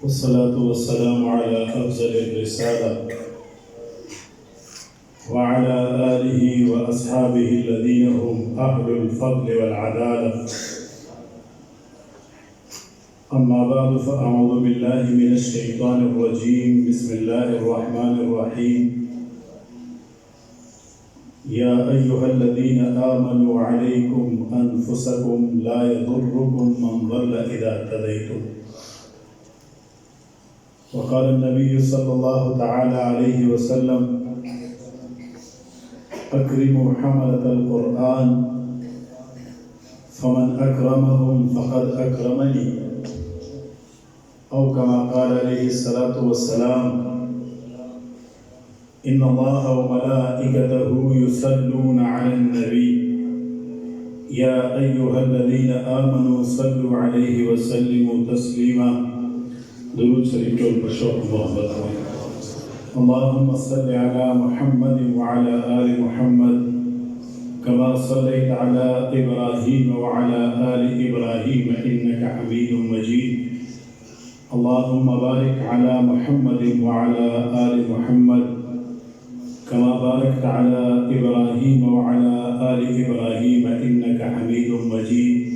والصلاة والسلام على أفضل الرسالة وعلى آله وأصحابه الذين هم أهل الفضل والعدالة. أما بعد فأعوذ بالله من الشيطان الرجيم. بسم الله الرحمن الرحيم. يا أيها الذين آمنوا عليكم أنفسكم لا يضركم من ضل إذا اهتديتم. وقال النبي صلى الله تعالى عليه وسلم: أكرموا حملة القرآن فمن أكرمهم فقد أكرمني، أو كما قال عليه الصلاة والسلام: إن الله وملائكته يصلون على النبي يا أيها الذين آمنوا صلوا عليه وسلموا تسليما. درود شريف والبشر محمد. اللهم صل على محمد وعلى آل محمد كما صليت على إبراهيم وعلى آل إبراهيم إنك حميد مجيد. اللهم بارك على محمد وعلى آل محمد كما باركت على إبراهيم وعلى آل إبراهيم إنك حميد مجيد.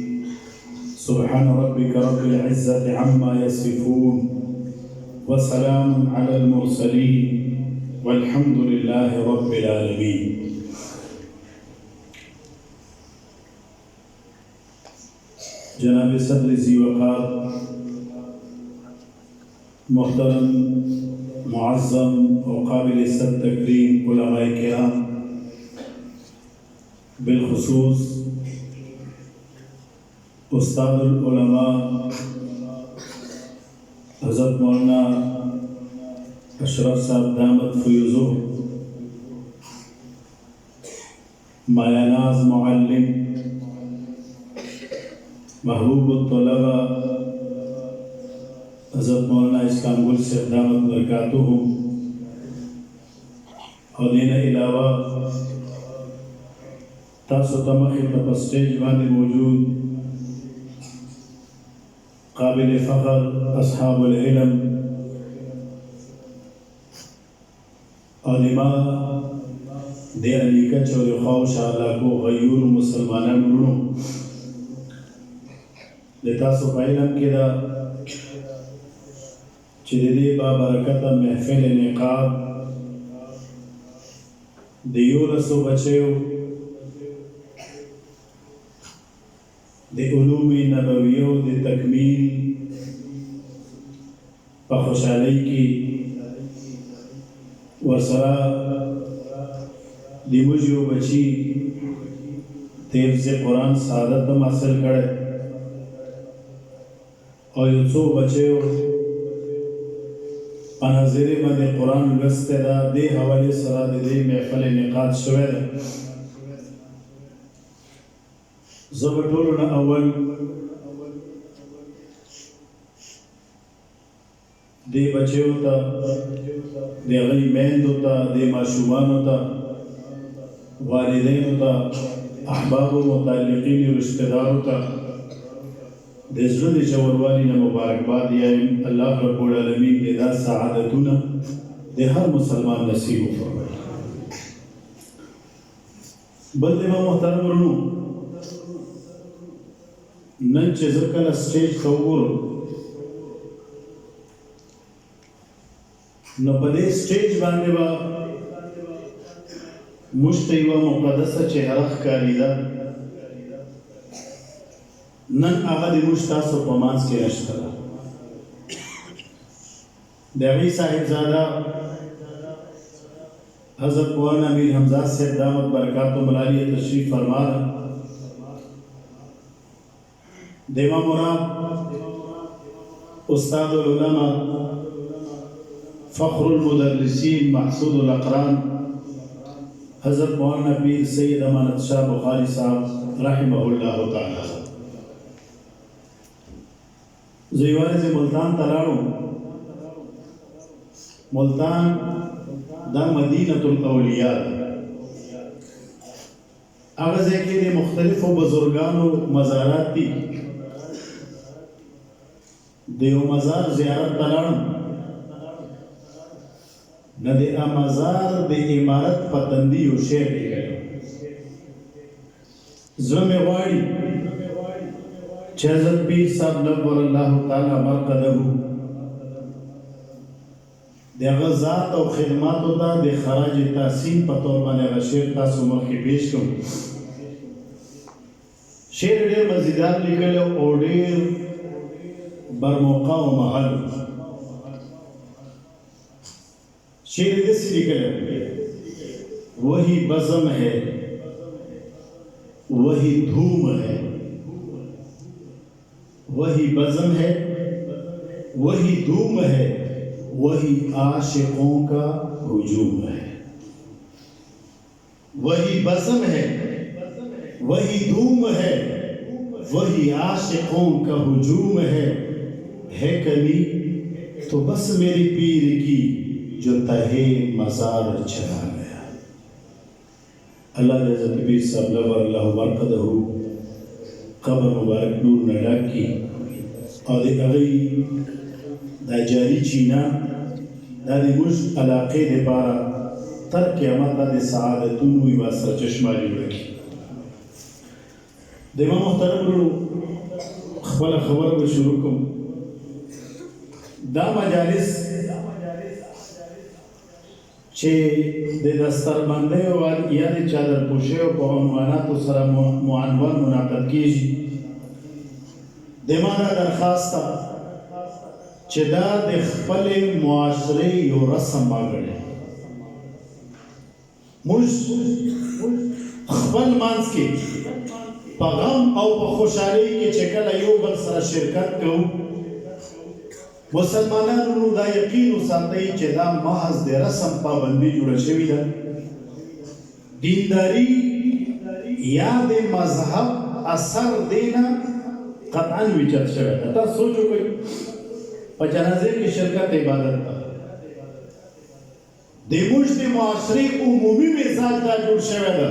سبحان ربك رب العزة عما يصفون وسلام على المرسلين والحمد لله رب العالمين. جناب صدر ذی وقار محترم معظم وقابل سب تکریم علماء کرام، بالخصوص استاد العلماء حضرت مولانا اشرف صاحب دامت فیوزو، مایاناز معلم، محبوب الطلبہ حضرت مولانا اسلام گل صاحب دامت برکاتہ، اور دین علاوہ تاسو تمخی پر سٹیج باندې موجود قابل فخر اصحاب العلم، علماء دے علی کچ اور خوش علا کو غیور مسلمانان رونو لتا سو علم کی دا چدی با برکت محفل نقاب دیول سو بچیو دے علوم نبویو دے تکمیل پا خوشحالی کی ورسرا دی مجیو بچی تیفز قرآن سعادت تم حاصل کرے، اور یوڅو بچیو پناظری باندې قرآن لسته دا دی حوالی سرا دی محفل نقاد شوه دا. زبطولنا اول دی بچیو تا، دی غی میندو تا، دی معشومانو تا، والدینو تا، احباب و متعلقین و رشتدارو تا دی زرد جوروالی نا مبارکباد یایم. اللہ رب العالمین دی دا سعادتونا دی ہر مسلمان نصیب و فرمائی. بل دی محترم رنو نن چې زه کله سټیج ته وګورم نو په دې سټیج باندې به موږ ته یوه مقدسه چهره ښکارېده. نن هغه د موږ تاسو په منځ کې نشته ده. د هغې صاحبزاده حضرت مولانا امیر حمزه صاحب دامت برکاتهم العالیہ تشریف فرما رہے. دیما مراد استاد العلماء فخر المدرسین محسود الاقران حضرت مولانا پیر سید امانت شاہ بخاری صاحب رحمہ اللہ تعالی. زیوارز ملتان تلاړو. ملتان دا مدینة الاولیاء هغه ځای کې د مختلفو بزرګانو مزارات دي. دیو مزار زیارت تلان نہ دے مزار دے عمارت پتندی و شیر دے گئے زرم غاڑی حضرت پیر صاحب نور اللہ تعالی مرقدہ دے غزات و خدمات دا دے خراج تحسین پتور بانے غشیر تاسو مخی پیش کم شیر دیر مزیدار لکھلے اور دیر برموقع و محل شیر دس لکھلے وہی بزم ہے وہی دھوم ہے وہی بزم ہے وہی دھوم ہے وہی عاشقوں کا ہجوم ہے وہی بزم ہے وہی دھوم ہے وہی عاشقوں کا ہجوم ہے کمی تو بس میری پیر کی جو تہے مزار چلا گیا اللہ حضرت پیر صاحب نور اللہ مرقدہ قبر مبارک نور نڈاک کی اور اغی دا جاری چینا دا دی مجھ علاقے دے پارا تر قیامت دے سعادتونوی واسر چشمالی رکھی دیما محترم رو خبر خبر بشروع کم دا مجالس چھے دے دستر بندے یا دے چادر پوشے و پا عنوانات و سر معنوان منعقد کیجی دیما دا درخواستا چھے دا دے خپل معاشرے یو رسم باگڑے مجھ خپل مانس کے پا غم او پا خوشحالی کے چکل ایو بل سر شرکت کو مسلمانان نو دا یقین ساتي چې دا محض د رسم پابندي جوړه شوې ده دینداری یا د مذهب اثر دینا قطعا وچت شوی ده تاسو سوچو کوئ په جنازې کې شرکت عبادت ده د موږ د معاشري عمومي مزاج دا جوړ شوی ده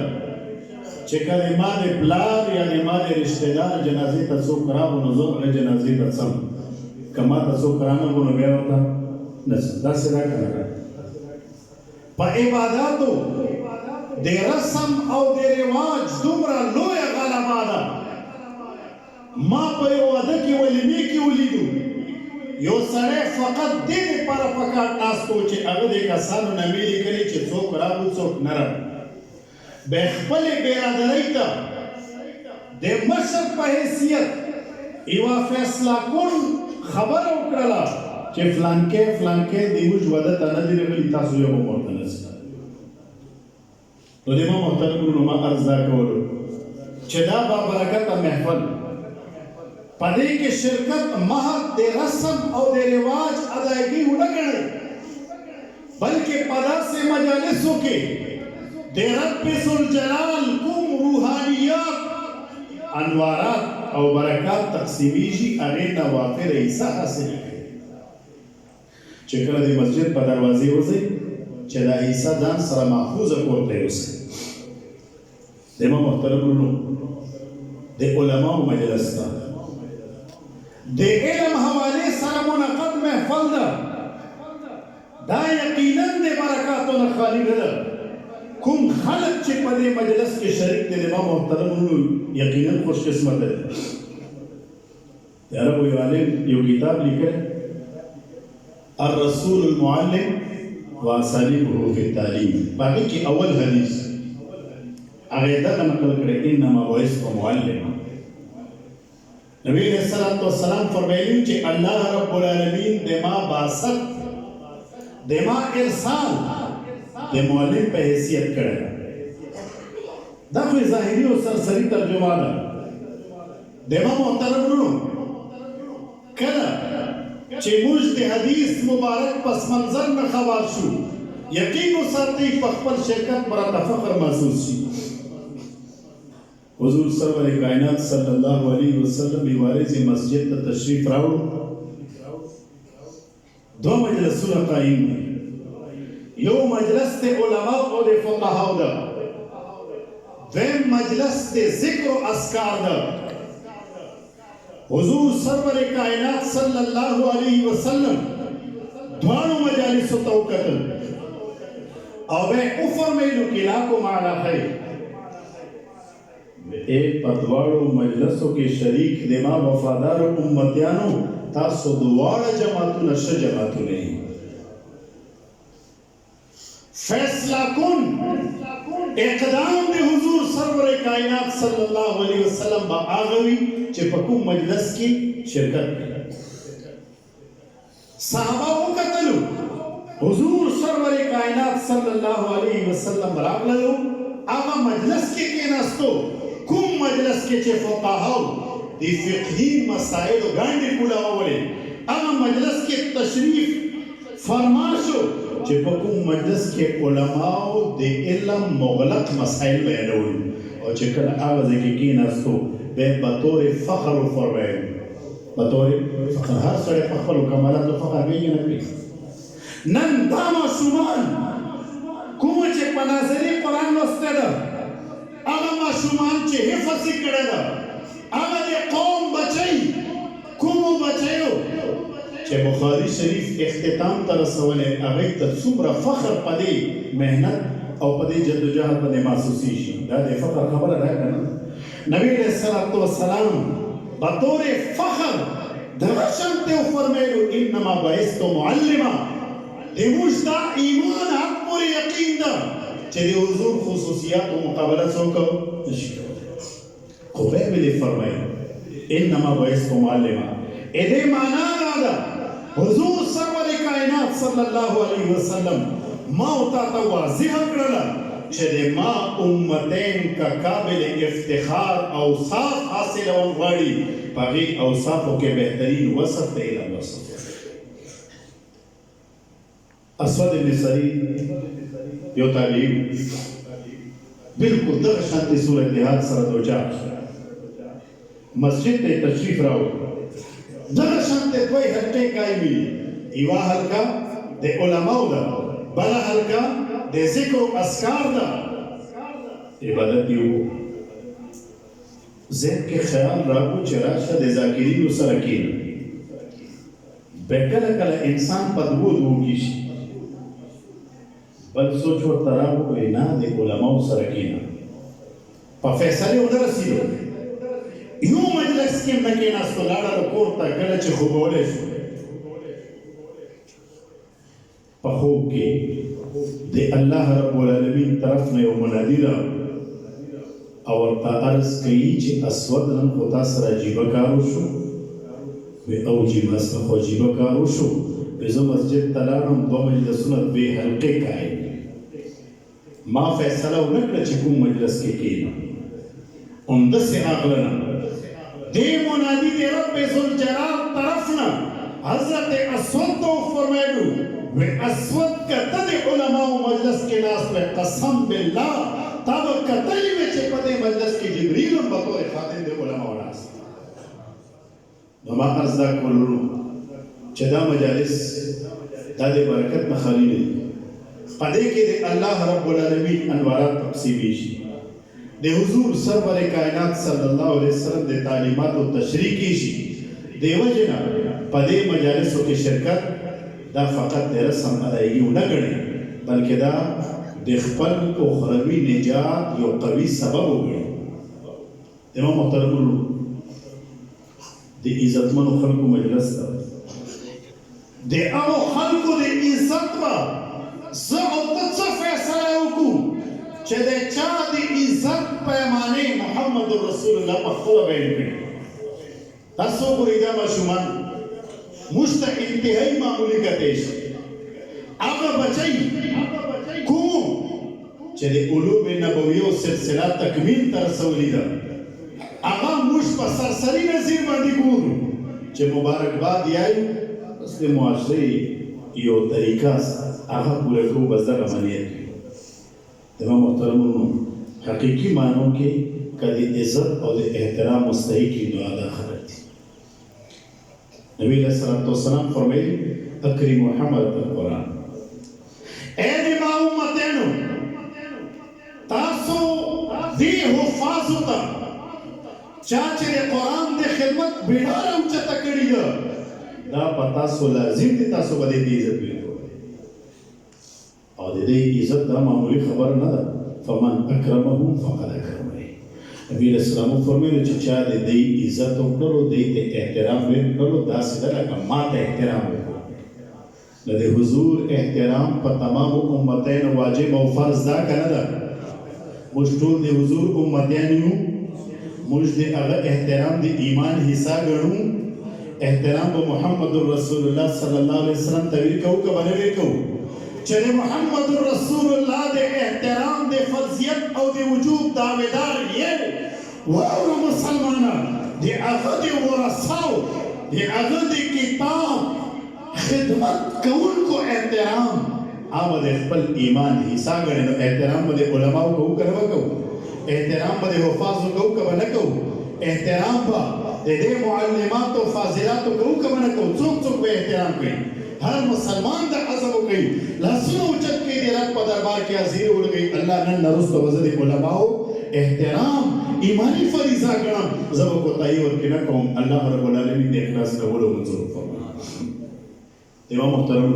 چې کله ما د پلار یا د ما د رشتہ دار جنازې ته څوک راغو نو زه هغه جنازې ته ځم کما تاسو کرانا بونو بیا ورته نسل دا سره کنه په عبادتو د رسم او د رواج دومره لوی غلبه ده ما په یو واده کې ولیمې کې ولیدو یو سړی فقط دې لپاره پکار ناستو چې هغه د کسانو نه مې لیکلي چې څوک راغلو څوک نه راغلو به خپلې برادرۍ ته د مشر په حیثیت یوه فیصله کن خبر وکړه چې فلانکې دیوج وده ته نه دی راغلی تاسو یو ورته نشئ نو دې ما محترم نو ما عرض دا کولو چې دا با برکته محفل پدې کې شرکت محض د رسم او د رواج ادایګي ونه کړي بلکې پدا سے مجالسو کې د رب ذوالجلال کوم روحانیات انوارات او برکات تقسیمیږي هغې نه وافر حصه حاصل کړي چې کله د مسجد په دروازې وځئ چې دا حصه ځان سره محفوظه کورته یوسئ زما محترم ورونو د علماو مجلس ته د علم حوالې سره منعقد محفل ده دا یقینا د برکاتو نه خالي نه ده کوم خلق چې په دې مجلس کې شریک دي د محترم ورونو یقینا خوش قسمت ده د عربو یو عالم یو کتاب لیکلی الرسول المعلم واسالیبه فی التعلیم باقي کې اول حدیث هغه دغه نقل کړی انما بعثت معلما نبی علیہ الصلوۃ والسلام فرمایلی چې الله رب العالمین دما بعثت دما ارسال د معلم په حیثیت کړی دا خو ظاهري او سرسری ترجمه ده دما محترم ورونو کله چې موږ د حدیث مبارک پس منظر نه خبر شو یقین وساتئ په خپل شرکت برته فخر محسوس شي حضور سرور کائنات صلی الله علیه وسلم بیوارث مسجد ته تشریف راوړ دو مجلسونه قائم دي یو مجلس د علماء او د فقهاو ده دویم مجلس د ذکر او اذکار ده हुजूर सरवर कायनात सल्लल्लाहु अलैहि वसल्लम द्वारों मजालिस तौकतल और वे उफर में लुकिला को माला है एक पदवाड़ो मजलसों के शरीक दिमा वफादार उम्मतियानो तासो दुआरा जमातु नश जमातु नहीं फैसला कुन इक़दाम दे हुजूर सरवर कायनात सल्लल्लाहु अलैहि वसल्लम बा आगवी चिपकू मजलस की शिरकत सहाबा को कतलू हुजूर सरवर कायनात सल्लल्लाहु अलैहि वसल्लम रागलो आवा मजलस के नास्तो कुम मजलस के चे फुकाहा दी फिक़ही मसाइल गांडी कुला वले आवा मजलस के तशरीफ फरमाशो चिपकू मजलिस के उलमाओ दे इल्म मुगलक मसाइल बयानोल और चिकन आवाज़ की नास्तो बे बतौर फ़ख्र फरमाए बतौर फ़ख्र हर सड़े फ़ख्र कमाला तो फ़ख्र भी ये नहीं नन दामा शुमान कुछ पनाज़री कुरान नस्तेदा आलमा शुमान चे हिफ़सी करेगा आलमा कौम बचाई कुमो बचायो चे बुखारी शरीफ इख्तिताम तरसवले अगई तसुमरा फ़ख्र पदे मेहनत और पदे जद्दोजहद पदे महसूसी शी दादे फ़ख्र खबर रहा करना नबी अलैहिस्सलातु वस्सलाम बतौर फ़ख्र दरशन ते फरमायो इन्नमा बइस्तु मुअल्लिमा देमुश्ता ईमान हक पर यकीन दा चे हुजूर खुसूसियात व मुकाबला सोको खुबे में फरमायो इन्नमा बइस्तु मुअल्लिमा इधे माना नादा हुजूर सरवर कायनात सल्लल्लाहु अलैहि वसल्लम मौता तवाज़िह करला चले मा उम्मतैन का काबिल इफ्तिखार औसाफ हासिल वंवाड़ी पागी औसाफों के बेहतरीन वसफ तेला वसफ अस्वद इब्न सरी यो तालीम बिल्कुल दर्शाती सूरत हाल सरदोजा मस्जिद ते तशरीफ राव दर्शन ते कोई हट्टे कायमी इवा हल्का दे उलमाओ दा बला हल्का दे जिक्र अस्कार दा इबादत यो ज़हन के ख्याल राखो चराशा दे ज़ाकिरीन व सरकीन बेकल कला इंसान पदवो दूगी बल सोचो तराबो को इना दे उलमाओ सरकीन पा फैसले उधर रसीदो यूं मजलिस के मकेना सोलाड़ा कोर्ता गलच खुबोले पखोब के दे अल्लाह रब्बुल आलमीन तरफ ने मुनादिरा और तारस कई चे अस्वद रंग होता सरा जीवकारोशो वे औजी मसखो जीवकारोशो बेजो मस्जिद तलारम दो मजलिसुनत बे हल्के काए मा फैसला उनक चिकुम मजलिस के केना उनद से आगलना दे मुनादी दे रब्बे जुल जलाल तरफना हजरत अस्वद तो फरमायू वे अस्वद का तद उलमा मजलिस के नास में कसम बिल्लाह तब कतई में चपदे मजलिस के जिब्रील बतौर खातिन दे उलमा नास नमा अर्ज़ा कुल्लु चदा मजालिस तादे बरकत में खलील पदे के दे अल्लाह रब्बुल आलमीन अनवारात तक़सीमीश दे हुजूर सरवर कायनात सल्लल्लाहु अलैहि वसल्लम दे तालीमात व तशरीकी शी देवजना पदे मजालिसों की शिरकत दा फ़कत दे रस्म अदायगी न गणे बल्कि दा दिखपल को खरबी निजात यो कवी सबब हो गए इमाम मोहतरम दे इज्जतमन खल्क मजलिस दे आओ खल्क दे इज्जत वा ज़अत फैसला हुकू चदे चादी इज्जत पैमाने मोहम्मद रसूलुल्लाह मखफूल बैन पे तसो बुरीदा मशुमान मुश्त इंतहाई मामूली का देश आगा बचाई कुमो चदे उलूम नबवियों सिलसिला तकमील तरसौलीदा आगा मुश्त पर सरसरी नजीर बांधी कूर चे मुबारकबाद याई उसके मुआशरे यो तरीका आगा पूरे को बज़र अमनियत तमाम मोहतरम हकीकी मानों के कदी इज्जत और एहतराम मुस्तहिक की दुआ अदा करती नबी अलैहिस्सलातु वस्सलाम फरमाए अकरीम हमलतल कुरान ए दिमा उम्मतनो तासो दी हुफाजुता چا چې د قرآن د خدمت بیړه راوچته کړې ده دا په تاسو لازم دي تاسو به د دې عزت وکړئ او د دې عزت دا معمولي خبره نه ده فمن اکرمه فقد اکرمني نبی علیہ السلام فرمایي چې چا د دې عزت وکړو د دې احترام وکړو دا څنګه لکه ماته احترام وکړو د حضور احترام په تمام امتین واجب او فرض دا کنه ده موږ ټول د حضور امتیان یو موږ د هغه احترام د ایمان حصہ ګڼو احترام به محمد رسول الله صلی الله علیه وسلم ته وکړو که باندې وکړو چې محمد رسول الله د احترام د فرضیت او د وجوب دعویدار یې واوره مسلمانان د هغه د ورثاو د هغه د کتاب خدمت کوونکو احترام هغه د خپل ایمان حصہ ګڼي نو احترام به د علماو کوو که نه کوو احترام به د حفاظو کوو که به نه کوو احترام به د دې معلماتو فاضلاتو کوو که به نه کوو څوک څوک به احترام کوي هر مسلمان د عزم کوي لاسونه اوچت کوي د رب په دربار کې حاضري ورکوي الله نن نه وروسته به زه د علماو احترام ایماني فریضه ګڼم زه به کوتاهي ورکې نه کوم الله رب العالمین د اخلاص کولو منظور فرمایي امام محترم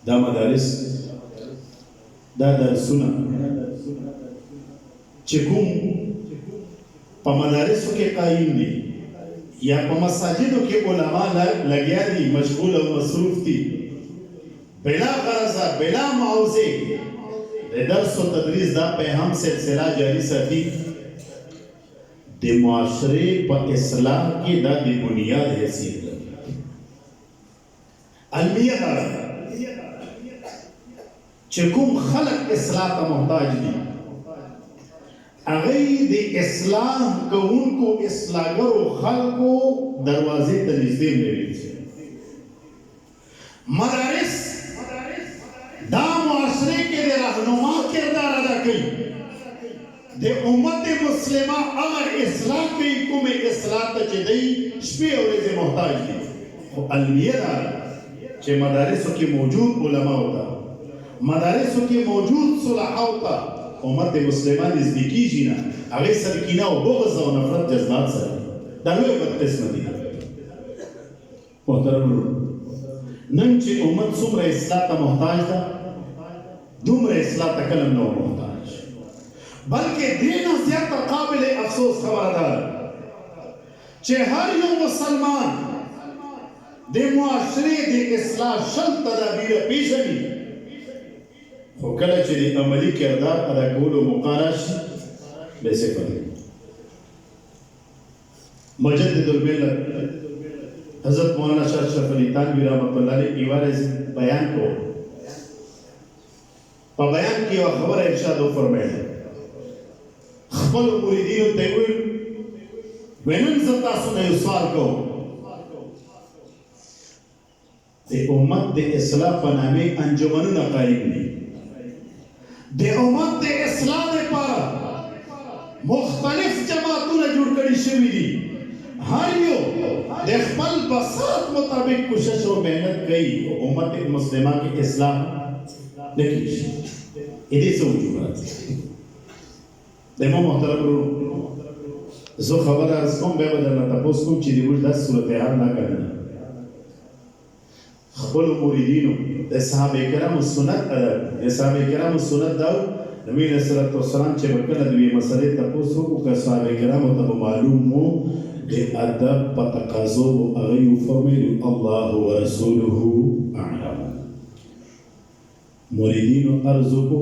دا مدارس دا درسونه چې کوم په مدارسو کې قایم دي یا په مساجدو کې علما لګیا دي مشغول او مصروف دي بلا غرضه بلا معوضه د درس او تدریس دا پیغام سلسله جاری ساتي د معاشره په اصلاح کې دا د بنیاد حیثیت لري المیه دا چې کوم خلق اصلاح ته محتاج دي هغه د اصلاح کوونکو اصلاحګرو خلقو دروازې ته نږدې لري مدارس دا معاشره کې د رهنما کردار ادا کوي د امت مسلمه هغه اصلاح کوي کومه اصلاح ته چې دی شپې او ورځې محتاج دي خو المیه دا چې مدارسو کې موجود علما ہوتا مدارسو کې موجود صلحاء ہوتا امت مسلمه نزدې کیږي نه هغه سره کینه او بغض او نفرت جذبات سره دا لوی بدقسمتي ده محترم نن چې امت څومره اصلاح ته محتاج ده دومره اصلاح ته کلم نه محتاج بلکې دې نه زیاته قابل افسوس خبره ده چې هر یو مسلمان د معاشرې د اصلاح شل تدابیر پیژني خو کله چې د عملي کردار ادا کولو موقع راشي بې صفر دی مجدد الملت حضرت مولانا شاه اشرف علي تانوي رحمت الله علیه ایواره بیان کو په بیان کې یوه خبره ارشاد وفرمایله خپلو مریدینو ته یې وویل نن زه تاسو نه یو سوال کوم د امت د اصلاح په نامې انجمنونه قایم دي د امت د اصلاح لپاره مختلف جماعتونه جوړ کړي شوي دي هر یو د خپل بساط مطابق کوشش او مهنت کوي او امت مسلمه کې اصلاح نه کیږي دې څه وجوهات د امام محترم زه خبره از کوم بیا به درنه تپوس کوم چې دوی دا صورتحال نه کړي خپل مریدینو د صحابه کرامو سنت د صحابه کرامو سنت دا نبی علیہ السلام چې وکړه د دې مسلې تاسو کو که صحابه کرامو ته معلوم وو د ادب په تقاضو هغه یو فرمایي الله ورسوله اعلم مریدینو ارزو کو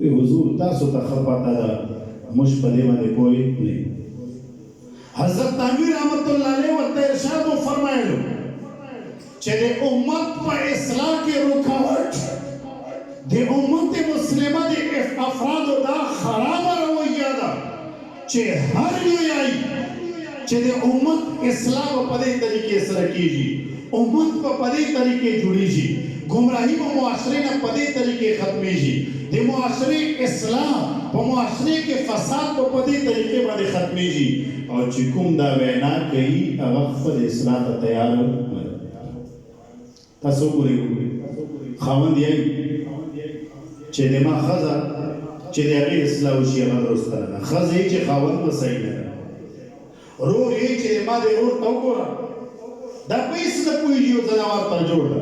حضور تاسو ته خبره ده مش په دې باندې کوئی نه حضرت تانوی رحمت الله علیه ورته ارشاد فرمایلو چې د امت په اصلاح کې رکاوټ د امت مسلمه د افرادو دا خرابه رویه ده چې هر یو یای چې د امت اصلاح په دې طریقې سره کیږي امت په دې طریقې جوړیږي گمراهی په معاشره نه په دې طریقې ختميږي د معاشره اصلاح په معاشره کې فساد په دې طریقې باندې ختميږي او چې کوم دا وینا کوي هغه خپل اصلاح ته تیار نه تاسو ګورئ خاوند یې چې د ما خزه چې د هغې اصلاح وشي هغه درسته نه ده. ښځه یې چې خاوند به صحیح نه ده، رور یې چې ما د رور ته وګوره دا په هېڅ نه پوهېږي یو ځناور ته جوړ ده،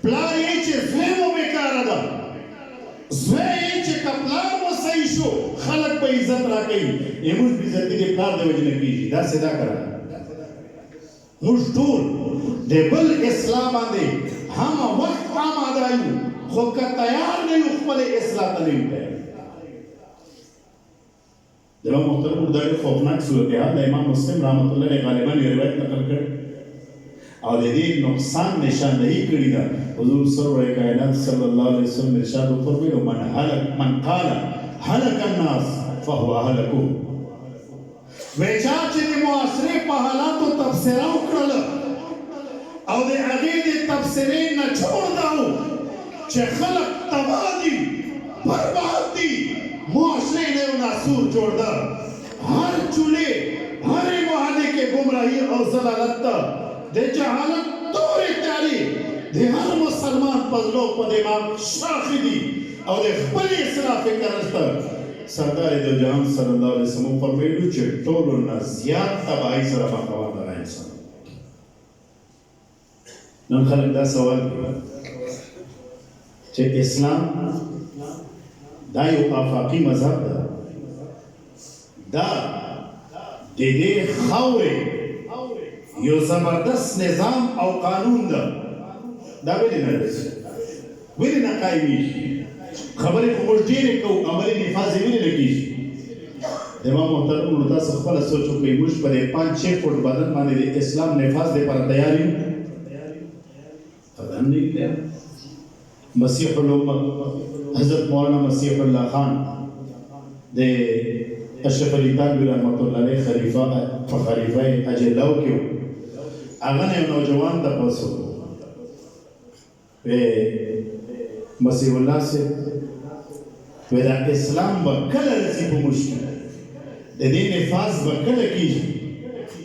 پلار یې چې زوی مو بېکاره ده، زوی یې چې که پلار مو صحیح شو خلک به عزت راکوي، موږ بېعزتي د پلار د وجې نه کېږي. داسې دا که نه موږ ټول د بل اصلاح باندې همه وخت آماده یو، خو که تیار نه یو خپلې اصلاح ته نه یو تیار. جناب محترم دا ډېر خوفناک صورتحال د امام مسلم رحمت الله علیه غالبا یو روایت نقل کړی او د دې نقصان نشاندهي کړې ده. حضور سرور کائنات صلی الله علیه وسلم ارشاد وفرمایي من قال هلك الناس فهو اهلكه. وایي چا چې د معاصرې په حالاتو تبصره وکړله او د هغې د تبصرې نچوړ دا و چې خلک تباه دي برباد دي، معاشرے نے ناسور جوڑ دا، ہر چولے ہر محلے کے گمراہی اور ضلالت دے جہالت دور تیاری دے ہر مسلمان پزلو پا دماغ شاخی دی اور دے خبری اصلاح فکر رستا. سردار دو جہان صلی اللہ علیہ وسلم فرمیلو چھے ٹولو نا زیاد تباہی سر مقوان دا انسان. نن خلق دا سوال کیا چھے اسلام دا یو آفاقی مذہب دا، دا دے دے خورے یو زبردست نظام او قانون دا، دا ویلی نرسی ویلی نقائمیش خبری کو مجدیر کو عملی نفاظی ویلی لگیش. امام محترم نوتا سخفل سوچو کہ مجھ پر 5-6 فٹ بدن مانے دے اسلام نفاظ دے پر تیاری قدم نہیں کیا. مسیح الامت حضرت مولانا مسیح اللہ خان دے اشرف علی تانوی رحمت اللہ علیہ خلیفہ اجلاو کیو اغن نوجوان تا پسو مسیح اللہ سے دا اسلام با کل رسی پو مشکل دے دین نفاظ با کل کیجی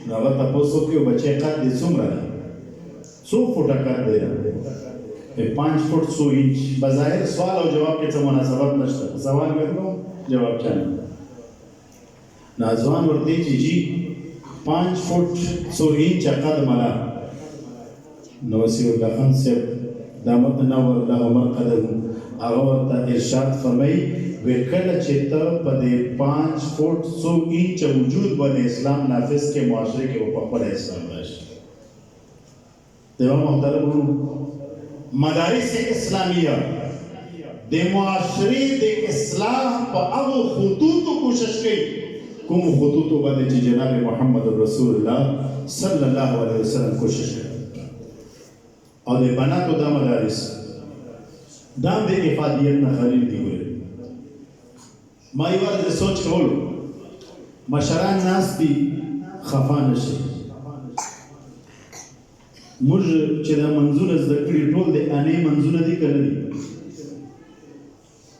نو تا پسو کیو بچے قد دے سمرا 100 فوٹا کر دے رہا 5 فٹ 100 इंच बजाय सवाल और जवाब के मुनासबत नशता सवाल करो जवाब चाहे नाजवान वर्दी जी 5 फुट 100 इंच अकद मला नवसीउल्लाह खान से दामत नवर له مرقده اغورتا ارشاد فرمائی وکل چتا پدے 5 فٹ 100 इंच وجود بن اسلام نافذ کے معاشرے کے اوپر اسلام راشد. دیوان محترم مدارس اسلامیہ دے معاشرے دے اصلاح پا اغو خطوط کوشش کی کم خطوط بندے چی جناب محمد رسول اللہ صلی اللہ علیہ وسلم کوشش کی اور دے بنا تو دا مدارس دام دے افادیت نا خلیل دی ہوئے. مائی وارد سوچ کھولو مشران ناس دی خفا نشی موږ چې دا منځونه زده کړي ټول د انې منځونه دي که نه دي؟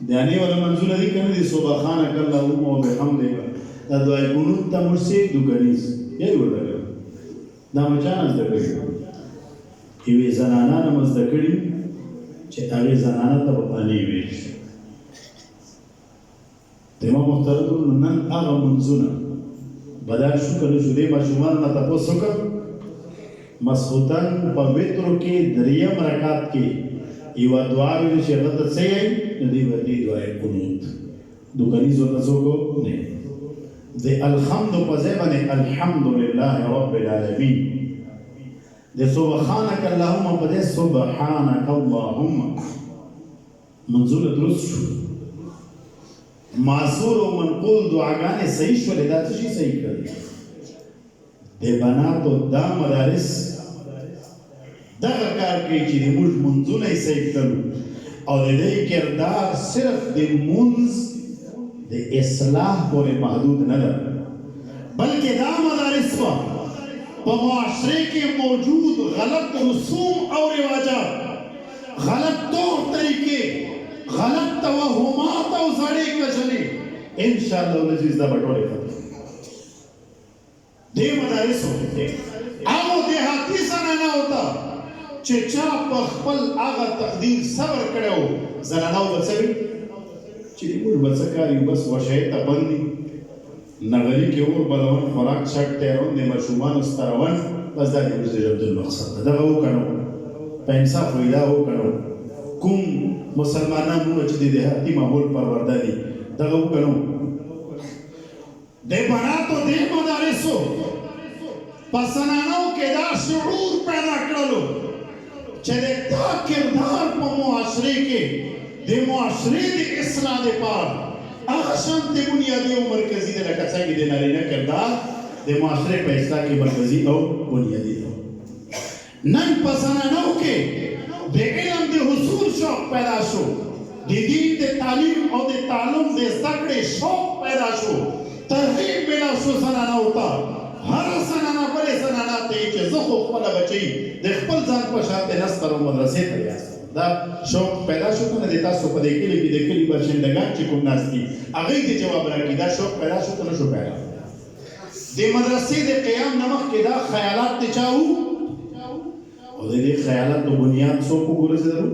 د انې والا منځونه دي که نه دي؟ سبحانک اللهم وبحمدک دا دعای قنوت ته موږ سیږدو کنیز یا یې ولګوو دا مو چا نه زده کړي؟ یوې زنانه نه مو زده کړي چې هغې زنانه ته به انې ویل شي. د امام محترم نن هغه منځونه بدل شو که نه شو؟ دې ماشومانو نه تپوس وکړه مسخوتن پا وطرو کے دریم رکات کے یو دعا ویلی شرط سے آئی ندی ودی دعای قنوت دو کنیز و نزو کو نہیں دے الحمد پزیبن الحمدللہ رب العالمین دے سبحانک اللہم پدے سبحانک اللہم منظور درست شو معصور و منقول دعاگانے صحیح شو لیدا تشی صحیح کر دے بنا تو دا مدارس دغه کار کوي چې د موږ منځونه یې صحیح کړو او د دې کردار صرف د منځ د اصلاح پورې محدود نه ده بلکې دا مدارس په معاشره کې موجود غلط رسوم او رواجات غلط طور طریقې غلط توهمات او زړې کچلې انشاءالله العزیز دا به ټولې ختم دې مدارسو هغو دیهاتي زنانه وته چې چا په خپل هغه تقدیر صبر کړی و زنانو به څه وي چې موږ به څه کار یو بس وشی ته بند دي نغري کې اور بلون خوراک شټ تیرون د ماشومانو سترون بس دا د موږ د ژوند مقصد ده دغه وکړو په انصاف ویلا وکړو کوم مسلمانان مونږ چې د دیهاتي ماحول پرورده دي دغه وکړو د بناتو د مدارسو پسنانو کې دا شعور پیدا کړلو چې د تا کردار په معاشره کې د معاشرې د اصلاح لپاره هغه شانتې بنیادي او مرکزي ده لکه څنګه د نارینه کردار د معاشرې په اصلاح کې مرکزي او بنیادي ده نن په زنانو کې د علم د حصول شوق پیدا شو د دین د تعلیم او د تعلم د زده کړې شوق پیدا شو ترغیب ملاو شو زنانو ته هر زنانه بلې زنانه ته چې زه خو خپله بچی د خپل ځان په شان د نستر او مدرسې ته یاستم دا شوق پیدا شو که نه د تاسو په دې کلي کې د کلي باشندګان چې کوم ناست دي هغوی ته جواب راکړي دا شوق پیدا شو که نه شو پیدا د مدرسې د قیام نه مخکې دا خیالات د چا وو او د دې خیالاتو بنیاد څوک وګرځېدلو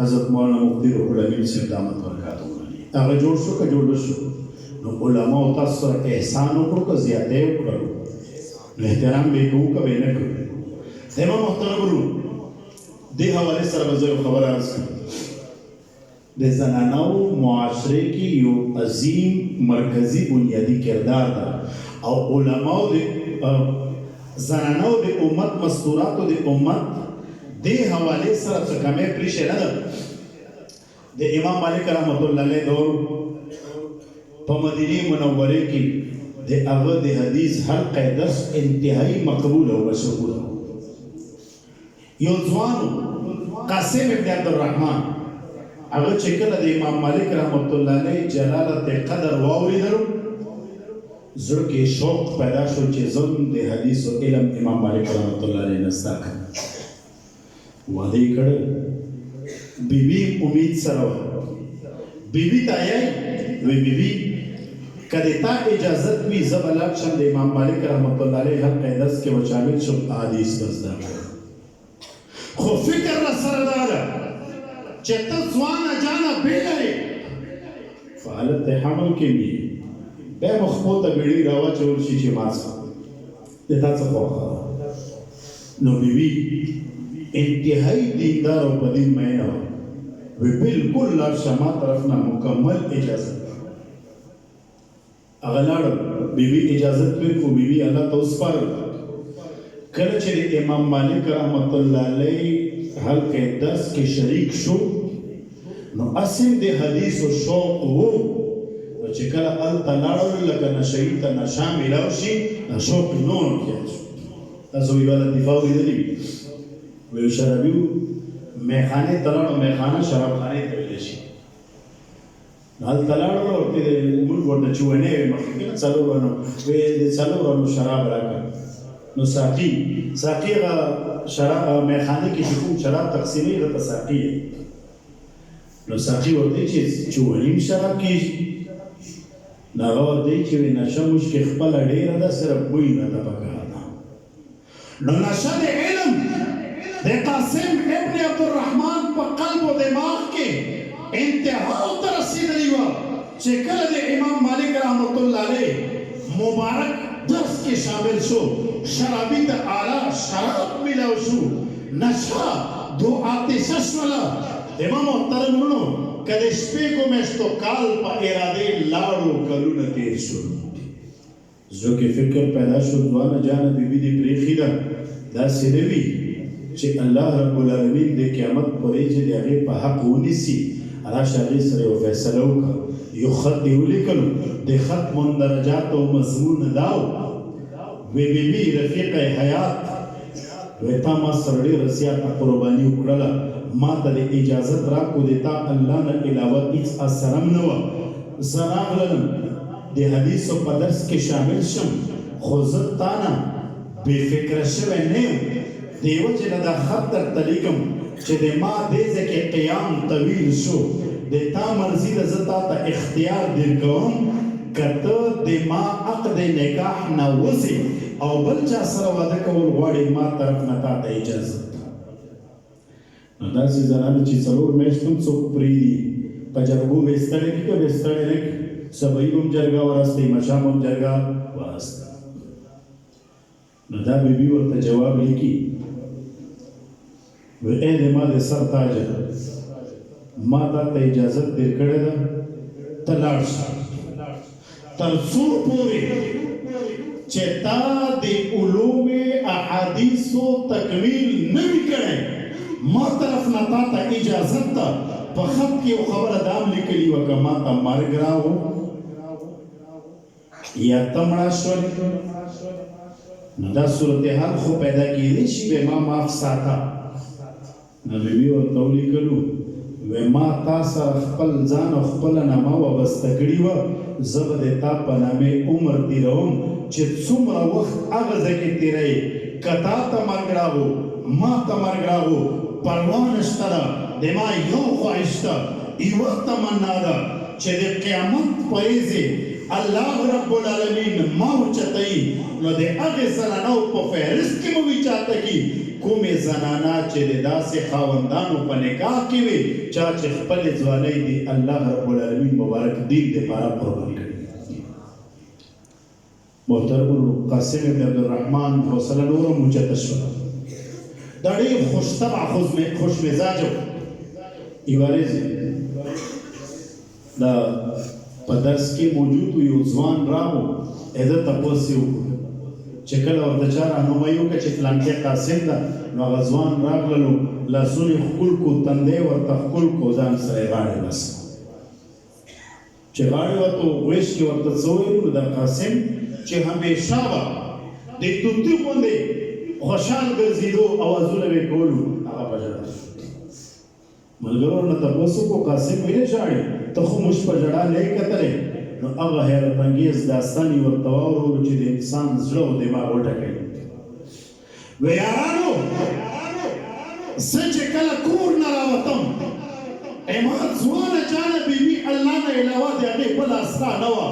حضرت مولانا مفتی روح الامین صاحب دامت برکاته هغه جوړ شو که جوړ نه شو نو علماو تاسو سره احسان وکړو که زیاتی وکړو نو احترام به یې کوو که به یې نه کوو زما محترم ورونو دې حوالې سره به زه یو خبره عرض کړم د زنانو معاشرې کې یو عظیم مرکزي بنیادي کردار ده او علماو د زنانو د امت مستوراتو د امت دې حوالې سره څه کمې پریښې نه ده د امام مالک رحمت الله علیه دور په مدینه منوره کې د هغه د حدیث حلقه درس انتهایی مقبول او مشهور یو ځوان قاسم ابن عبدالرحمن هغه چې کله د امام مالک رحمت الله علیه جلالت قدر واوریدلو زړه کې شوق پیدا شو چې زم د حدیث او علم امام مالک رحمت الله علیه نه زده کړم واده یې کړی بیبي امید سره وه بیبي ته یې وی بیبي که د تا اجازت وي زه به لاړ شم د امام مالک رحمت الله علیه حلقه درس کې به شامل شم حدیث به زده کړم خو فکر را سره دا ده چې ته ځوانه جانه بې لرې په حالت د حمل کې وي بیا مو خپو ته بیړۍ راواچول شي چې ما څه د تا څه خوښه نو بیبي انتهایی دیندار او په دین مینه وه وی بالکل لاړ شه ما طرف نه مکمل اجازت هغه لاړه بیبي اجازت ورکړو بیبي الله ته وسپارله کله چې امام مالک رحمت الله علیه حلقه درس کې شریک شو نو اصل د حدیث او شوق وو چې کله هلته لاړل لکه نشهیي ته نشه میلاو شي شوق نور کېد شو تاسو یوه لطیفه اورېدلې وي یو شرابي میخانې ته لاړو میخانه شرابخانې ته ویلی شي هلته لاړو ورته موږ ورته چوڼې وې مخکې که نه څلور انو وی د څلور انو شراب راکړه نو ساقي هغه شراب میخانه کې چې کوم شراب تقسیموي هغه ته ساقي نو ساقي ورته چې چوڼیم شراب کېږي نو هغه ورته چې وایي نشه موږ کې خپله ډېره ده صرف بوی راته پکار ده نو نشه د علم د قاسم ابن عبدالرحمن په قلب و دماغ کې انتهاو ته رسېدلې وه چې کله د امام مالک رحمت الله علیه مبارک درس کې شامل شو شرابی ته اعلی شراب ملاو شو نشه دو آتشه شوله زما محترم ورونو که د شپږو میاشتو کال په ارادې لاړو کلونه تېر شول زړه کې فکر پیدا شو ځوانه جانه بیبي دې پرېښې ده داسې نه وي چې الله رب العالمین د قیامت پورې چې د هغې په حق ونیسي راشه هغې سره یو فیصله وکړه یو خط یې ولیکلو د خط مندرجاتو مضمون دا و وی بیبي رفیقه حیات وی تا ما سره ډېره زیاته قرباني وکړله ما ته د اجازت راکړو د تا الله نه علاوه هېڅ اثرم نه وه زه راغلم د حدیثو په درس کې شامل شم خو زه تا نه بې فکره شوی نه یم د یوه وجې نه دا خط درته لیکم چې د ما دې ځای کې قیام طویل شو د تا مرضي ده زه تا ته اختیار درکوم که ته د ما عقد نکاح نه وځې او بل چا سره واده کول غواړې ما طرف نه تا ته اجازت نو داسې زنانه چې څلور میاشتې هم څوک پرېږدي په جرګو به ستړی کې که به ستړی نه کړي سبایي به هم جرګه ورستی مشام هم جرګه ورسته نو دا بیبي ورته جواب لیکي وی ای د ما د سر تاجه ما تا ته اجازت در کړې ده ته لاړ شه تر څو پورې چې تا د علوم احادیثو تکمیل نه وي کړی ما طرف نه تا ته اجازت ده په خط کې یو خبره دام لیکلي وه که ما ته مرګ راو یا ته مړه شولې نو دا صورتحال خو پیدا کېدی شي به ما معاف ساته نو بیبي ورته ولیکلو وی ما تا سره خپل ځان او خپله نامه وابسته کړي وه زه به د تا په نامې عمر تېروم چې څومره وخت هغه ځای کې تېروې که تا ته مرګ راغو ما ته مرګ راغو پروا نشته ده د ما یو خواهش ده یوه تمنا ده چې د قیامت په ورځې الله رب العالمین ما اوچتوي نو د هغې زنانو په فهرست کې به وي چاته کې کومې زنانا چې د داسې خاوندانو په نکاح کې وي چا چې خپلې ځوانۍ د الله رب العالمین مبارک دین دپاره قربان کړي محترم قاسم بن عبدالرحمن حوصله نوره هم اوچته شوه دا ډېر خوشطبع خوش مزاجه یوه ورځ دا په درس کې موجود و یو ځوان راغو هغه تپوس یې وکړو چې کله ورته چا رهنمایي وکړه چې فلانکی قاسم ده نو هغه ځوان راغللو لاسونه یې ښکل کړو تندی ورته ښکل کړو ځان سره یې غاړې بس چې غاړې ورته ویش کې ورته څه ویلو نو دا قاسم چې همیشه به د توتي غوندې خوشحال ګرځېدو اوازونه به یې کولو هغه په ژړا شو ملګرو ورنه تپوس وکړو قاسم ولې ژاړې ته خو موږ په ژړا نه یې کتلی نو هغه حیرت انګیز داستان یې ورته واورولو چې د انسان زړه او دماغ وټکوي وی یارانو زه چې کله کور نه راوتم ما ځوانه جانه بیبي الله نه علاوه د هغې بله استا نه وه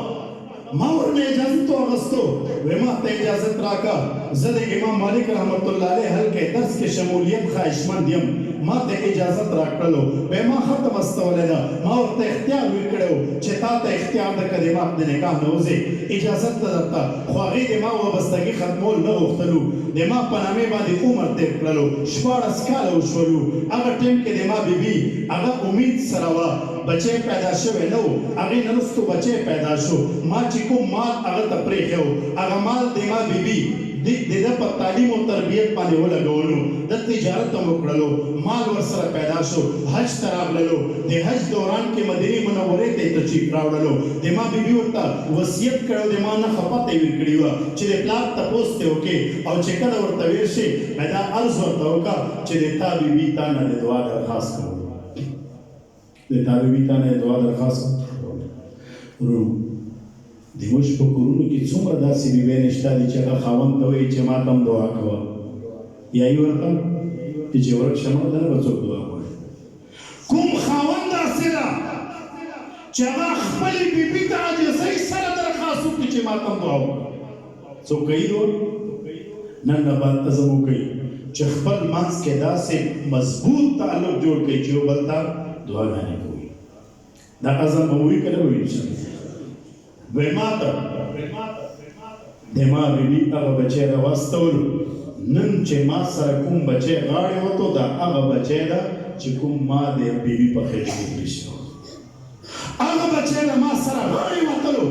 ما ورنه اجازت واغستو وی ما ته اجازت راکړه زه د امام مالک رحمت الله علیه هلکې درس کې شمولیت خواهشمند یم ما ته اجازت راکړلو وی ما ختم استولی ده ما ورته اختیار وکړی و چې تا ته اختیار ده که د ما د نکاح نه وځې اجازت ده درته خو هغې د ما وابستګي ختمول نه غوښتلو د ما په نامې باندې عمر تېر کړلو 14 کاله وشولو هغه ټیم کې د ما بیبي هغه امید سره وه بچی پیدا شوی نه و هغې نه وروستو بچی پیدا شو ما چې کوم مال هغه ته پرېښی و هغه مال د ما بیبي د ده په تعلیم او تربیت باندې ولګولو د تجارت هم وکړلو مال ورسره پیدا شو حج ته راغللو د حج دوران کې مدینې منورې ته یې تشریف راوړلو د ما بیبي ورته وصیت کړی و د ما نه خپته یې ورکړې وه چې د پلار تپوس ته وکړې او چې کله ورته ویل شي دا عرض ورته وکړه چې د تا بیبي تا نه د دعا درخواست کوو د تا بیبي تا نه د دعا درخواست کوو د موږ په کورونو کې څومره داسې بیبیانې شته دي چې هغه خاوند ته وایي چې ما ته هم دعا کوه یا یې ورته چې ورک شه مړه ته نه به څوک دعا غواړي کوم خاوند داسې ده چې هغه خپلې بیبي ته عاجزۍ سره درخواست وکړي چې ما ته هم دعا وکړه څوک کوي دعا نن نه بعد عزم وکړي چې خپل منځ کې داسې مضبوط تعلق جوړ کړي چې یو بل ته دعاګانې کوي دا عزم به وي که نه به وي انشاءالله وی ما ته د ما بیبي هغه بچی راواستولو نن چې ما سره کوم بچی غاړې وتو دا هغه بچی ده چې کوم ما د بیبي په خېټه کې پرې شو هغه بچی له ما سره غاړې وتلو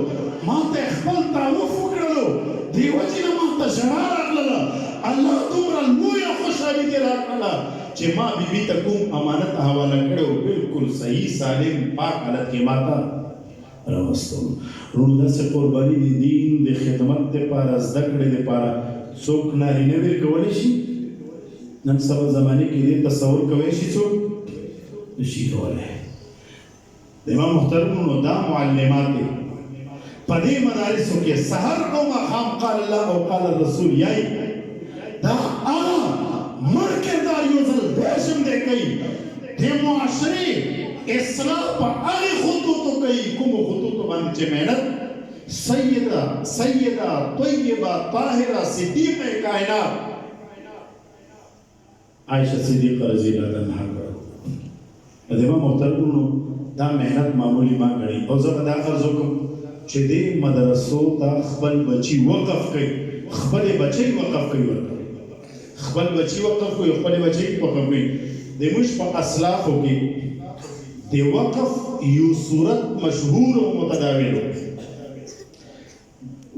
ما ته خپل تعارف وکړلو دې وجې نه ما ته ژړا راغلله الله دومره لویه خوشحالي دې راکړله چې ما بیبي ته کوم امانت حواله کړی و بلکل صحیح سالم پاک حالت کې ما ته راوستلو ورونو داسې قرباني د دین د خدمت دپاره زده کړې دپاره څوک نارینه ورکولی شي نن سبا زمانې کې دې تصور کوی شي څوک نشي کولی د ما محترمونو دا معلمات دی په دې مدارسو کې سحر او ماښام قال الله او قال الرسول یای دا هغه مړ کردار یو ځل بیا شم دی کوي د معاشرې اصلاح په هغې خطوطو کوي کومو خطوطو باندې چې محنت سیده طیبه طاهره صدیقه کائنات عائشہ صدیقه رضی الله عنها کړو د ما محترمونو دا مهنت معمولی ما غړي او زه به دا عرض وکړم چې دې مدرسو ته خپل بچي وقف کړي، خپل بچي وقف کړي، خپل بچي وقف کړي، خپل بچي وقف کړي. د موږ په اسلافو کې د وقف یو صورت مشهور او متداول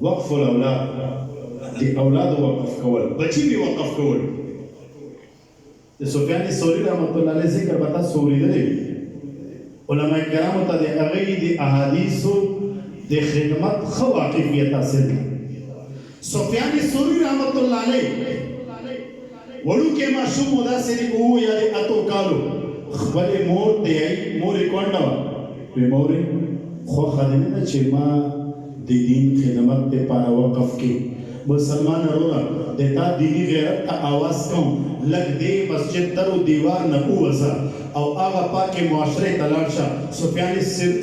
وقف الاولاد، د اولاد وقف کول، بچي به وقف کول. د سفیان ثوری رحمۃ اللہ علیہ ذکر بتا سوری دی علماء کرام ته د هغه د احادیثو د خدمت خو واقفیت حاصل. سفیان ثوری رحمۃ اللہ علیہ وړو کې معصوم ودا سری او یا د اتو کالو خپل مور دی مور کونډه په مور خو خدمت چې ما د دین خدمت ته پاره وقف کې مسلمان وروره د تا دینی غیرت ته आवाज کوم لګ دی مسجد درو دیوار نه اوسه او هغه پاکه معاشره تلاړ شه. سفیان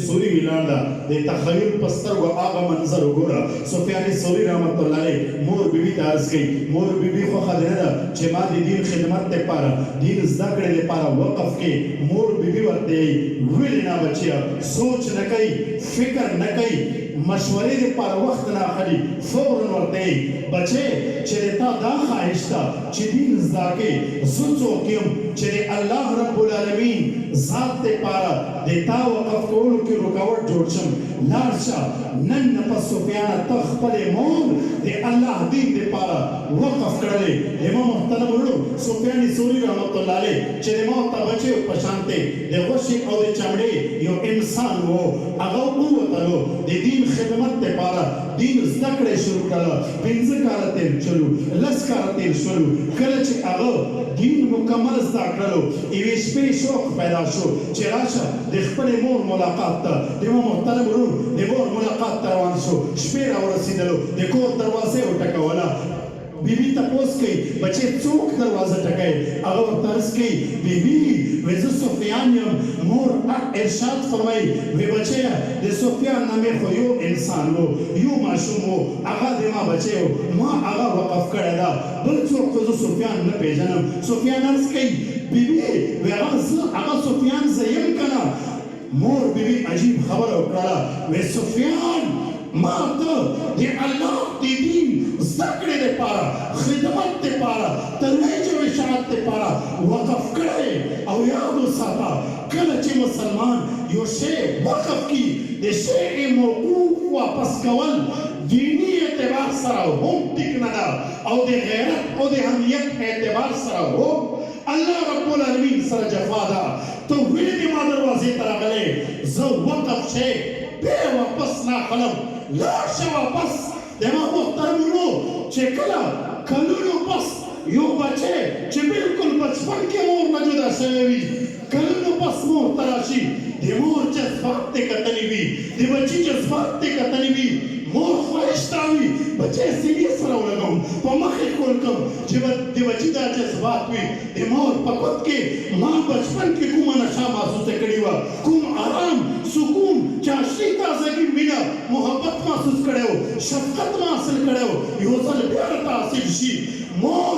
ثوری ویلان دا د تخیل پستر و هغه منظر وګوره. سفیان ثوری رحمۃ اللہ علیہ مور بیبي ته عرض کوي، مور بیبي خو خدای ده چې ما د دین خدمت ته پاره دین زده کړې لپاره وقف کې. مور بیبي ورته ویل نه بچیا سوچ نه کوي، فکر نه کوي، مشورې لپاره وخت نه اخلي، فورا ورته بچي چې تا دا خواهش ده چې دین زده کې زه څوک یم چې الله رب العالمین ذات ته پاره د تا وقف کولو کې رکاوټ جوړ شم. لاړ شه نن نه پس سفیان ته خپل مور د الله دین لپاره وقف کړلې. امام محترم ورو سفیان ثوری رحمۃ اللہ علیہ چې د موت ته بچي په شانته د غوښې او د چمړې یو انسان وو، هغه ووتلو د دین خدمت لپاره دین زده کړې شروع کړه. 15 کاله تیر شلو، 10 کاله تیر شلو. کله چې هغه دین مکمل زده کړلو یوې شپې شوق پیدا شو چې راشه د خپل مور ملاقات ته. د امام محترم ورو د مور ملاقات ته روان شو. شپې راورسېدلو، د کور دروازه وټکوله. بیبي تپوس کوي بچې څوک دروازه ټکوي؟ هغه ورته عرض کوي بیبي وایي زه سفیان یم. مور ارشاد فرمایي وایي بچیه د سفیان نامې خو یو انسان و، یو ماشوم و، هغه د ما بچی و، ما هغه وقف کړی ده، بل څوک خو زه سفیان نه پېژنم. سفیان عرض کوي بیبي وایي هغه سفیان زه یم که نه؟ مور بیبي عجیب خبره وکړله وایي سفیان ما ته د الله د دین زده کړې دپاره خدمت دپاره ترویج او اشاعت دپاره وقف کړی. او یاد وساته کله چې مسلمان یو شی وقف کړي د شی موقوف واپس کول دینی اعتبار سره هم ټیک نه ده او د غیرت او د همیت اعتبار سره هم الله رب العالمین سره جفا ده. ته ولې دې ما دروازې ته راغلی؟ زه وقف شی بیا واپس نه اخلم. لاړ شه واپس. د ما محترم ورو چې کله کلونو پس یو بچی چې بالکل بچپن کې مور نه جدا شوی وي، کلونو پس مور ته راشي، د مور جذبات ته کتلي وي، د بچي جذبات ته کتلي وي، مور خواهش دا وي بچی سینې سره ولګوم، په مخ یې ښکل کړم چې د بچي دا جذبات وي. د مور په کود کې ما بچپن کې کومه نشه محسوسه کړې وه، کوم آرام سکون چاشني تازګي مینه محبت محسوس کړی و، شفقت ما حاصل کړی و، یو ځل بیا راته حاصل شي. مور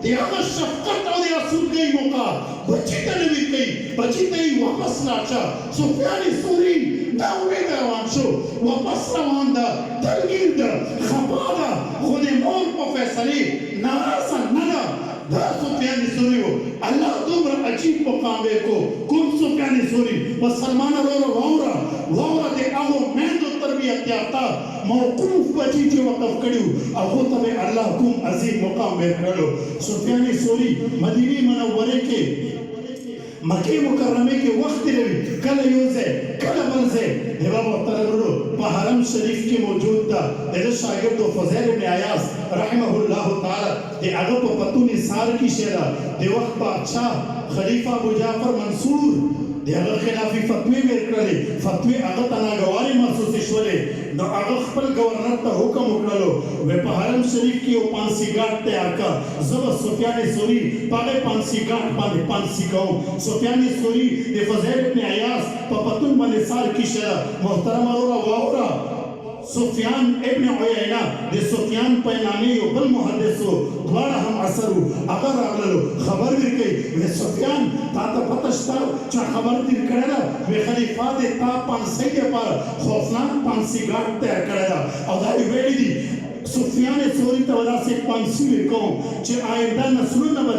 د هغه شفقت او د اسودګۍ موقع بچي ته نه ورکوي، بچي ته یې واپس لاړ شه. سفیان ثوری دا امید روان شو، واپس روان ده، دلګیر ده، خفا ده، خو د مور په فیصلې ناراضه نه ده. دا سفیان ثوری و. الله دومره عجیب مقام یې کو. کوم سفیان ثوری؟ مسلمان وروره واوره واوره د هغو میندو تربیت یافته موقوف بچي چې وقف کړي وو هغو ته به الله کوم عظیم مقام ورکړلو. سفیان ثوری مدینې منورې کې مکې مکرمه کې وخت تېروي، کله یو ځای کله بل ځای. د بابا محترم ورو په حرم شریف کې موجود ده. د ده شاګرد فضیل بن عیاض رحمه الله تعالی د هغه په پتو نثار کې شعر ده. د وخت بادشاه خلیفه ابو جعفر منصور د هغه خلافي فتوی ورکړلې، فتوی هغه ته ناګوارې محسوسې شولې. نو هغه خپل ګورنر ته حکم وکړلو وایي په حرم شریف کې یو پانسي ګاټ تیار کړه، زه به سفیان ثوری په هغې پانسي ګاټ باندې پانسي کوم. سفیان ثوری د فضیل بن عیاض په پتون باندې سار کې شعر محترمه وروره واوره. سفیان ابن عیینه د سفیان په نامې یو بل محدث و، دواړه هم اثر اگر راغلو خبر ورکړي وې سفیان تا ته پته شته چې خبر دې کړه دا وې خلیفہ دې تا پانسي دې پر خوفناک پانسي ګاټ تیار کړه دا او دا ویلي دي سفیان ثوری ته وراسې پانسي وکوم چې آینده نسلونه به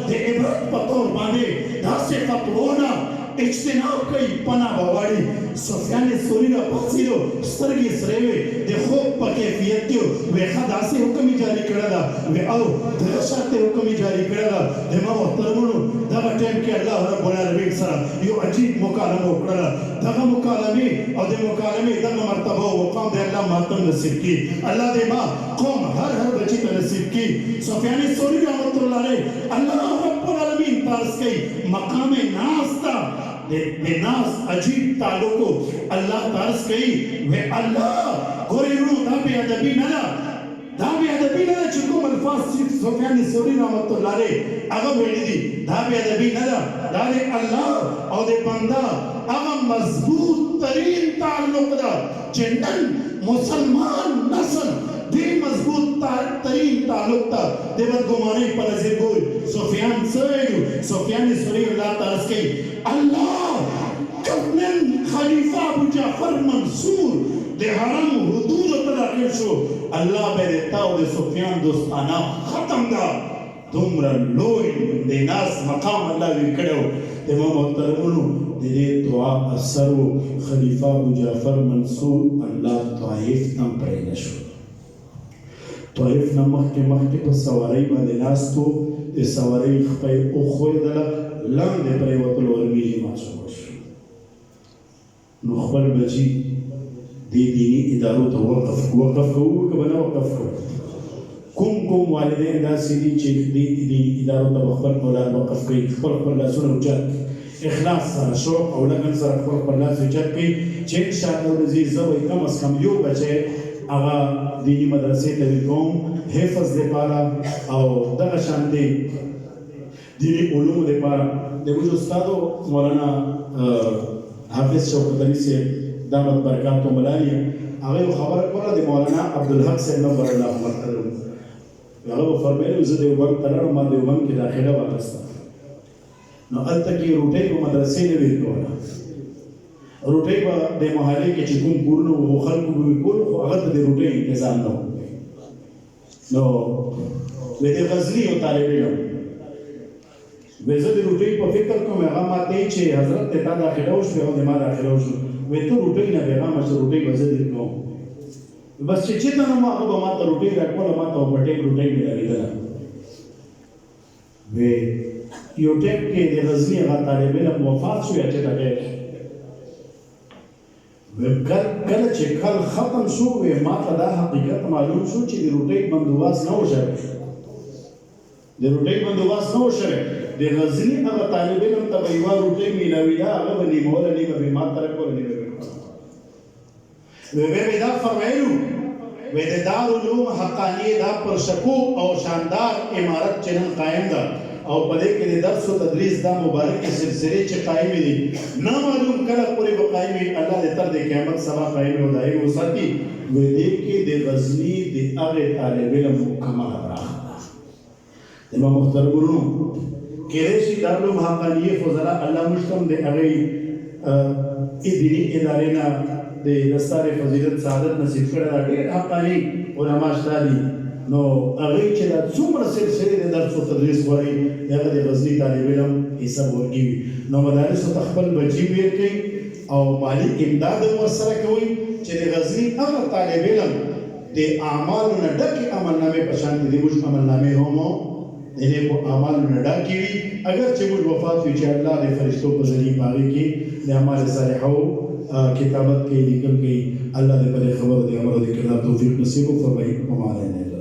د عبرت په تور باندې داسې فتواونه اجتناب کوي پناه بواړي سفیان ثوری را پاسېدو سترګې سرې وې د خوب په کیفیت کې وې ښه داسې حکم یې جاري کړی ده وې او دغه شرط حکم یې جاري کړی ده د ما محترمونو دغه ټایم کې الله رب العالمین سره یو عجیب مکالمه وکړله دغه مکالمې او د مکالمې دغه مرتبه او مقام د الله ماتم نصیب کړي الله دې ما قوم هر بچي ته نصیب کړي سفیان ثوری رحمت الله علیه الله رب العالمین تاسو کوي مقام ناستا د ناس عجیب تعلق الله تاسو کوي وې الله ګورې نو دا به ادبي نه ده دا به ادبي نه ده چې کوم الفاظ سفیان ثوری رحمت الله علیه هغه ویلي دي دا به ادبي نه ده دا د الله او د بنده هغه مضبوط ترین تعلق ده چې نن مسلمان نسل دې مضبوط ترین تعلق ده د بدګمانۍ په نظر ګوري سفیان سفیان ثوری الله تعالی کوي الله کمن خلیفہ ابو جعفر منصور د حرم حدود ته داخل شو الله به تا او د سفیان دوستانه ختم ده دومره لوی د ناس مقام الله وکړو د محترمونو د دې دعا اثر خلیفہ ابو جعفر منصور الله طائف تم پرې نشو طائف نه مخکې په سوارۍ باندې ناستو د سوارۍ خپل او خویدله لاندې پرې وتل ورمیږي ماشو نو خپل بچي دې دیني ادارو ته وقف کوو که نه وقف کوو کوم والدین داسې دي چې دې دیني ادارو ته خپل اولاد وقف کوي خپل لاسونه اوچت اخلاص سره شوق او لګن سره خپل لاس اوچت کوي چې انشاءالله ورځي زه به کم از کم یو بچی هغه دیني مدرسې ته کوم حفظ لپاره او دغه شانتې دینی علوم لپاره د موږ استادو مولانا حافظ شوکت علي صاحب دامت برکات ملایي هغه خبره کوله د مولانا عبدالحق صاحب نمبر الله مرتضی هغه فرمایي زه د وګړو تلل ما د وګړو کې داخله واغسته نو الته کې روټي په مدرسې نه وی کوله روټي په د محلي کې چې کوم کورونو او خلکو به کول خو هغه د روټي انتظام نه نو د غزنی او طالب علم وزه د روټي په فکر کوم هغه ماته چې حضرت ته تا داخله وشو او د ما داخله وشو وې ته روټي نه به ما چې روټي وزه دې کوم بس چې ته نو ما هغه ما ته روټي راکوله ما ته پټې روټي مې لګیدله وې یو ټیپ کې د غزنی هغه طالب علم وفات شو یا چې دغه کله چې کال ختم شو وې ما ته دا حقیقت معلوم شو چې د روټي بندوباست نه وشو د روټي بندوباست نه وشو د غزنی هغه طالب علم ته به یو روټي میلاوي دا هغه به نیمول نیمه به ما طرف کول نیمه به دا فرمایلو وې د دارالعلوم حقانیه دا پر شکوک او شاندار عمارت چنن قائم ده او په دې کې د درس او تدریس دا مبارک سلسله چې قائم دي نه معلوم کله پورې به قائم الله دې تر دې قیامت سبا قائم او دایي وساتي وې دې کې د غزنی د هغه طالب علم مکمل راغله د محترمونو کېږي دارالعلوم حقانیه فضلا الله مشتم د هغه دینی ادارې نه د دستار فضیلت سعادت نصیب کړه دا ډېر حقانی علما شته دي نو هغه چې دا څومره سلسله د درس او تدریس غواړي هغه د غزنی طالب علم حساب ورکوي نو مدارس ته خپل بچي ورکوي او مالی امداد ورسره کوي چې د غزنی هغه طالب علم د اعمالو نه ډکې عملنامې په شان دي موږ عملنامې هم دې کو اعمالو نه ډکې وي اگر چې موږ وفات وي چې الله د فرشتو په ذریعه باندې کې د اعمال صالحو کتابت کې لیکل کې الله دې په خبر دې امر دې کړه توفیق نصیب او فرمایي په معنی نه